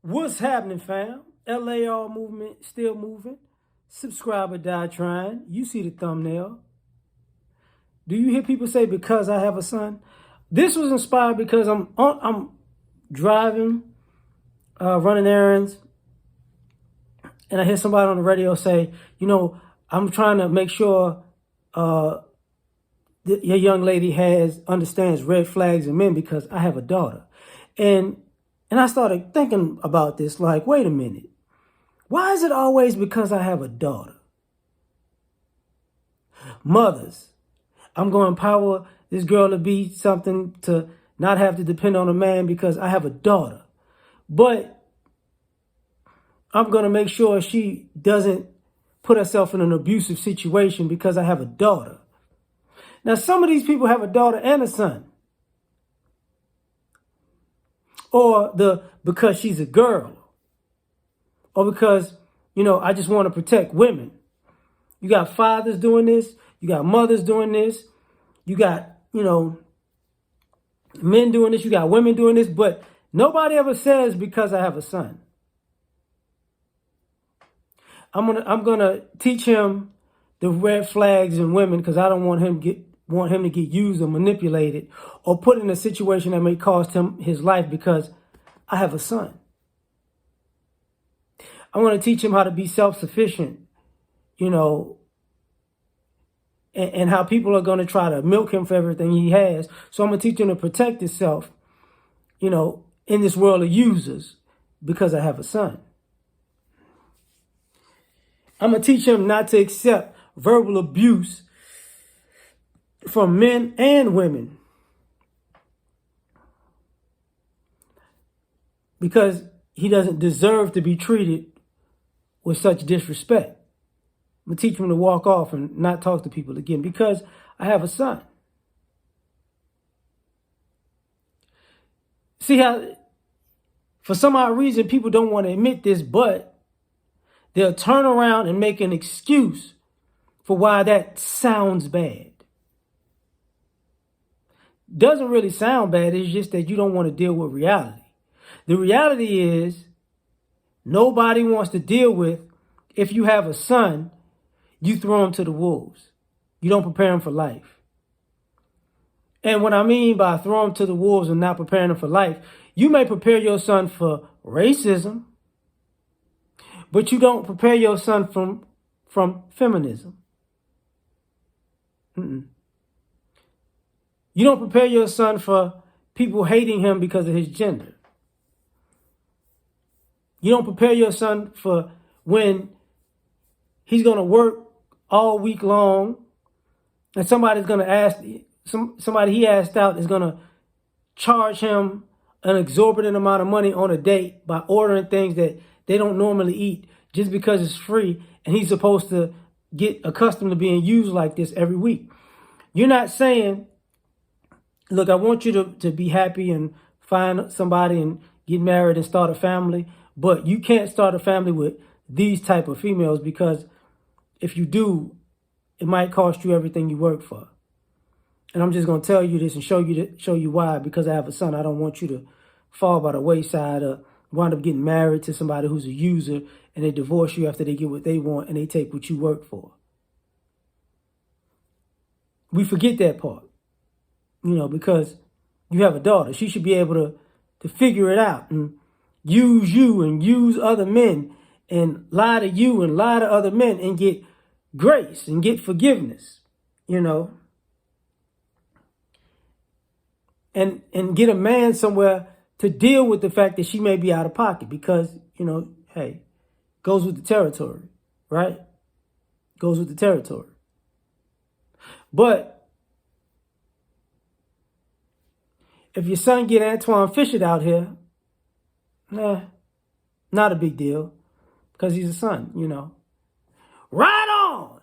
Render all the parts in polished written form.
What's happening, fam? L.A.R movement still moving. Subscribe or die trying. You see the thumbnail. Do you hear people say because I have a son? This was inspired because I'm driving, running errands, and I hear somebody on the radio say, I'm trying to make sure your young lady understands red flags in men because I have a daughter. And I started thinking about this, like, wait a minute. Why is it always because I have a daughter? Mothers, I'm going to empower this girl to be something, to not have to depend on a man because I have a daughter. But I'm going to make sure she doesn't put herself in an abusive situation because I have a daughter. Now, some of these people have a daughter and a son. Or because she's a girl. Or because, I just want to protect women. You got fathers doing this. You got mothers doing this. You got, men doing this. You got women doing this. But nobody ever says because I have a son. I'm gonna teach him the red flags in women because I don't want him to get used or manipulated or put in a situation that may cost him his life because I have a son. I'm going to teach him how to be self-sufficient, and how people are going to try to milk him for everything he has. So I'm going to teach him to protect himself, in this world of users because I have a son. I'm going to teach him not to accept verbal abuse from men and women because he doesn't deserve to be treated with such disrespect. I'm going to teach him to walk off and not talk to people again because I have a son. See how, for some odd reason, people don't want to admit this, but they'll turn around and make an excuse for why that sounds bad. Doesn't really sound bad. It's just that you don't want to deal with reality. The reality is nobody wants to deal with if you have a son, you throw him to the wolves. You don't prepare him for life. And what I mean by throw him to the wolves and not preparing him for life, you may prepare your son for racism, but you don't prepare your son from feminism. You don't prepare your son for people hating him because of his gender. You don't prepare your son for when he's going to work all week long and somebody's going to ask, somebody he asked out is going to charge him an exorbitant amount of money on a date by ordering things that they don't normally eat just because it's free, and he's supposed to get accustomed to being used like this every week. You're not saying, look, I want you to be happy and find somebody and get married and start a family, but you can't start a family with these type of females because if you do, it might cost you everything you work for. And I'm just going to tell you this and show you why. Because I have a son, I don't want you to fall by the wayside or wind up getting married to somebody who's a user and they divorce you after they get what they want and they take what you work for. We forget that part, because you have a daughter. She should be able to figure it out and use you and use other men and lie to you and lie to other men and get grace and get forgiveness, and get a man somewhere to deal with the fact that she may be out of pocket because, hey, goes with the territory, right? Goes with the territory. But if your son get Antoine Fisher out here, not a big deal because he's a son, Right on,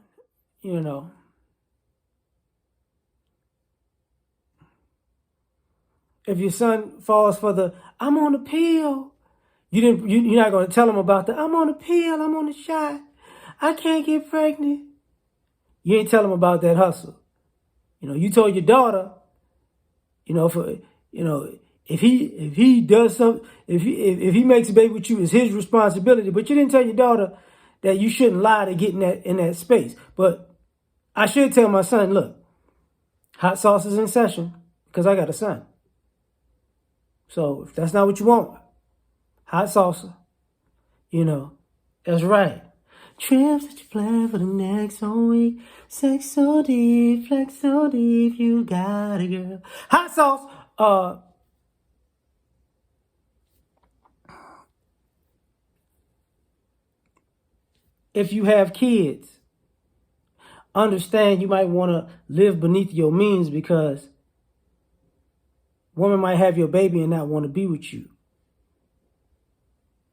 If your son falls for the, I'm on a pill, you're not going to tell him about the, I'm on a pill, I'm on a shot, I can't get pregnant. You ain't tell him about that hustle. You told your daughter, If he does something, if he makes a baby with you, it's his responsibility. But you didn't tell your daughter that you shouldn't lie to get in that space. But I should tell my son, look, hot sauce is in session because I got a son. So if that's not what you want, hot salsa, that's right. Trips that you plan for the next whole week. Sex so deep, flex so deep, you got it, girl. Hot sauce. If you have kids, understand you might want to live beneath your means because woman might have your baby and not want to be with you.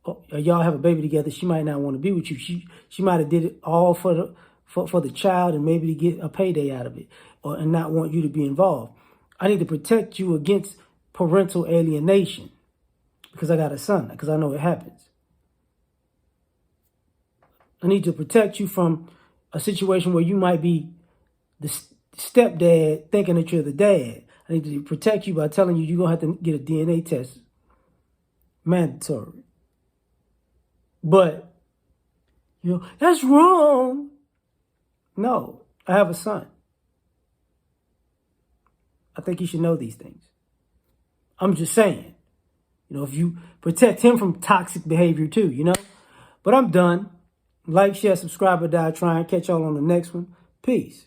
Or y'all have a baby together, she might not want to be with you. She might have did it all for the child and maybe to get a payday out of it, and not want you to be involved. I need to protect you against parental alienation because I got a son, because I know it happens. I need to protect you from a situation where you might be the stepdad thinking that you're the dad. I need to protect you by telling you you're going to have to get a DNA test. Mandatory. But, that's wrong. No, I have a son. I think you should know these things. I'm just saying, if you protect him from toxic behavior too, But I'm done. Like, share, subscribe, or die trying. Catch y'all on the next one. Peace.